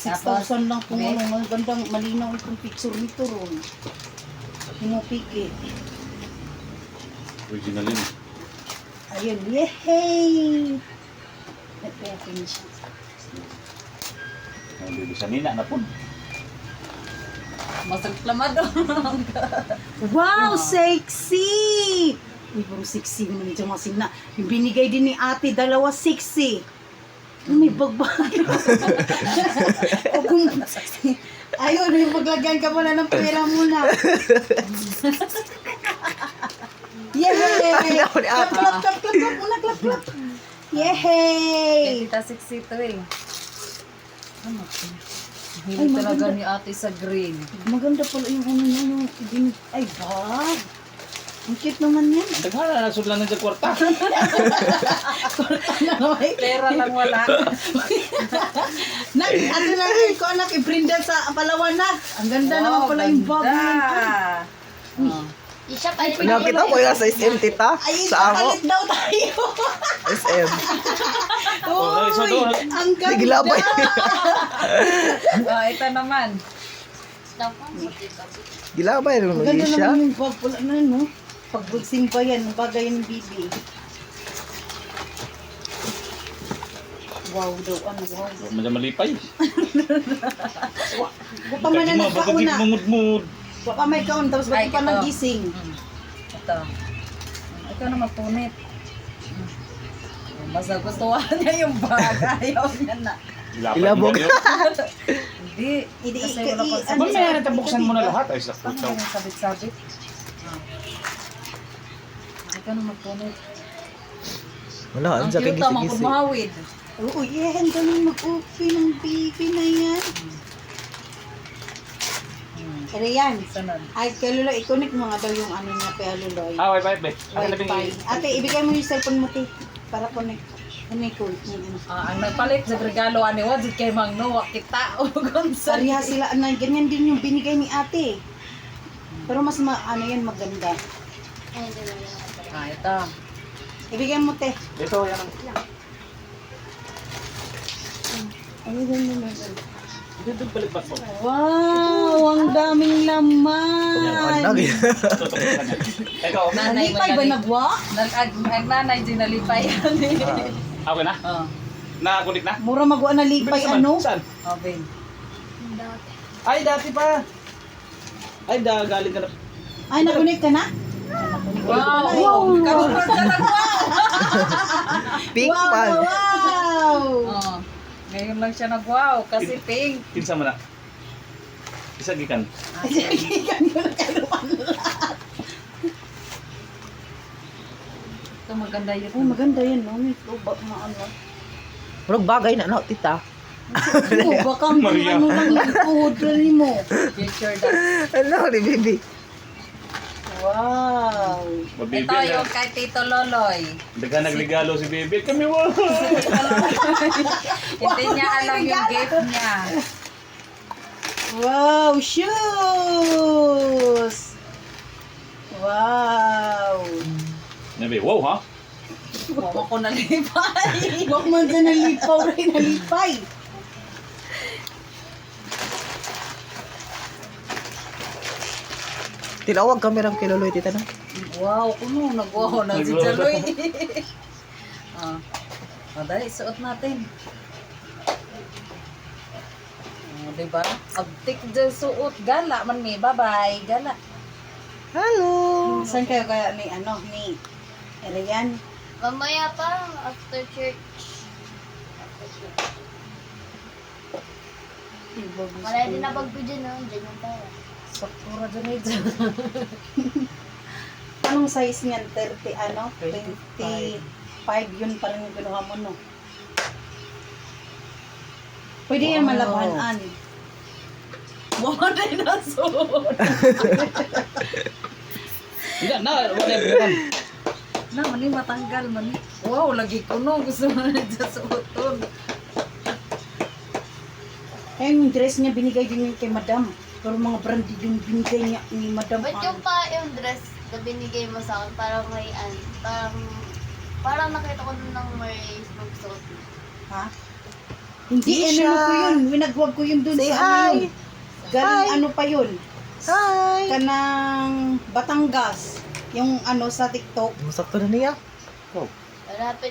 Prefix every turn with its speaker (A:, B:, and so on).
A: 6,000 lang kung ano, magandang malinaw itong picture nito ron. Hinupiki.
B: Original yun.
A: Ayun, yehey! Nag-open siya.
B: Hindi sa nina na po.
C: Masagplamado.
A: Wow, sexy! Uy, puro sexy naman ito mga sina. Yung binigay din ni ate, dalawa sexy. May bagbag. O kung... Ayun, yung maglagyan ka muna ng pera muna. Yehey! Clap, clap, clap, clap, clap muna, clap, clap. Yehey!
C: Kita sexy to eh. Ano?
A: Ay,
C: Hindi talaga
A: maganda.
C: ni ate sa green.
A: Maganda pala yung ano niya, yung... Ay, bag. Ang cute naman yan.
B: Daghan na nasudlan ng kwarta.
C: Pera lang wala.
A: Nak, ano na rin ko anak, i-printed sa Palawan nak. Ang ganda naman pala yung bag na yun.
C: Oh.
D: Isa pa rin.
E: Nakita ko yung sa SM, tita.
A: Ay,
E: Sa ako.
A: kapalit daw tayo.
E: SM.
B: isa
A: Uy,
B: doon.
A: ang ganda.
E: Nagilabay.
C: Oh, ito naman.
E: Gilabay rin
A: Ang
E: mo
A: ganda
E: siya.
A: naman yung bag pala na yun, no? Pag simba yan, ang bagay ng bibi. Wow daw, ano, wow daw.
B: Medyo malipay.
A: Baka man na nagkauna.
B: Mangud-mud.
A: Baka may kaon, tapos
C: Ay,
A: baka pa
C: ito.
A: nagising.
C: Ito. Ikaw naman punit. Basta gustuhan niya yung bag. Ayaw niya na.
E: Ilabog.
C: Hindi.
A: Hindi,
C: Kasi
A: ika-
C: wala pang
A: i-
B: Ano
C: sabit.
B: may natabuksan mo na lahat? Ay, sa
C: Paano
B: putaw.
C: yung sabit-sabit? Ikaw naman punit.
E: Wala,
C: Ang
E: ang sa
C: cute naman kung
E: kigisi-gisi.
C: mahawid.
A: Oo, yan. Galing mag-open ng bibi na yan. Pero yan.
C: Sunod.
A: Ay, kay Luloy, i-connect mo nga daw yung ano niya kay Luloy.
B: Ah, wifi, be.
A: Wi-Fi. Ate, ibigay mo yung cellphone mo, te. Para connect. Connect ko.
C: Ang nagpalit sa regalo ani wa jud kay Mang Noah kita o gonsa.
A: Sariha sila, na, ganyan din yung binigay ni ate. Pero mas ano yan, maganda.
C: Ito.
A: Ibigay mo, te.
B: Ito, yan ang...
A: Ano ganyan mo?
B: Dito balik ba mo?
A: Wow, ang daming laman.
E: Ang lagi.
B: Ito.
C: Nanay
A: Nalipay ba nagwa?
C: Ang nanay din nalipay yan.
B: Okay na?
C: Oh,
B: Nakakunik na?
A: Mura magwa na lipay,
B: Bilis naman.
A: ano?
B: Saan?
C: oh Ben.
B: Ay, dati pa. Ay, galing ka na.
A: Ay, nakunik ka na?
C: Wow.
A: Wow.
C: Karon ka lang wow.
E: Pink
A: Wow,
E: pan.
A: wow.
C: Oh. Ngayon lang siya nag-wow kasi pink.
B: Kinsa mo na? Isa gikan.
C: Ito maganda yun.
A: Oh, maganda yan, no? May tubak na ano.
E: Murag bagay na, no, tita.
A: Oh, baka
B: Maria.
A: ano lang ikuhod rin mo.
C: Future that.
E: Ano, ni baby.
A: Wow.
B: Mabibi
C: Ito
B: na.
C: yung kay Tito Loloy.
B: Daga nagregalo si Bebe. Kami wow.
C: Hindi niya alam yung gift niya.
A: Wow, shoes! Wow!
B: Nabi, wow ha?
C: Huwag ko nalipay.
A: Huwag man dyan nalipaw rin, nalipay.
E: Tinawag kami rin kay Loloy, tita, no?
C: Wow, kuno nag-wow na si Jaloy. Ah. Dali, suot natin. Diba? Abtik dyan suot. Gala man mi. Bye-bye. Gala.
E: Hello.
A: Saan kayo kaya ni ano, ni Arian?
D: Mamaya pa, after church. Wala din na bag ko dyan, no? Dyan yung pera.
C: Sakura dyan eh dyan.
A: Anong size niyan? 30, ano?
C: 25.
A: 25 yun pa rin yung kinuha mo, no? Pwede yan malabanan.
C: Wow, dinosaur.
B: Hindi na, whatever.
C: Na, mani matanggal, mani. Wow, lagi ko no. Gusto mo na dyan suoton.
A: Kaya yung dress niya binigay din yun kay madam. Pero mga branded yung binigay niya ni madam.
D: Ba't yung pa yung dress na binigay mo sa akin, parang may parang nakita ko dun ng may suot.
A: Ha? Hindi,
E: Isha.
A: ano ko yun. Winagwag ko yun dun
E: Say
A: sa ano
E: hi.
A: yun. Galing
E: Hi.
A: ano pa yun.
E: Hi!
A: Kanang Batangas. Yung ano sa TikTok.
E: Masakto na niya.
D: Malapit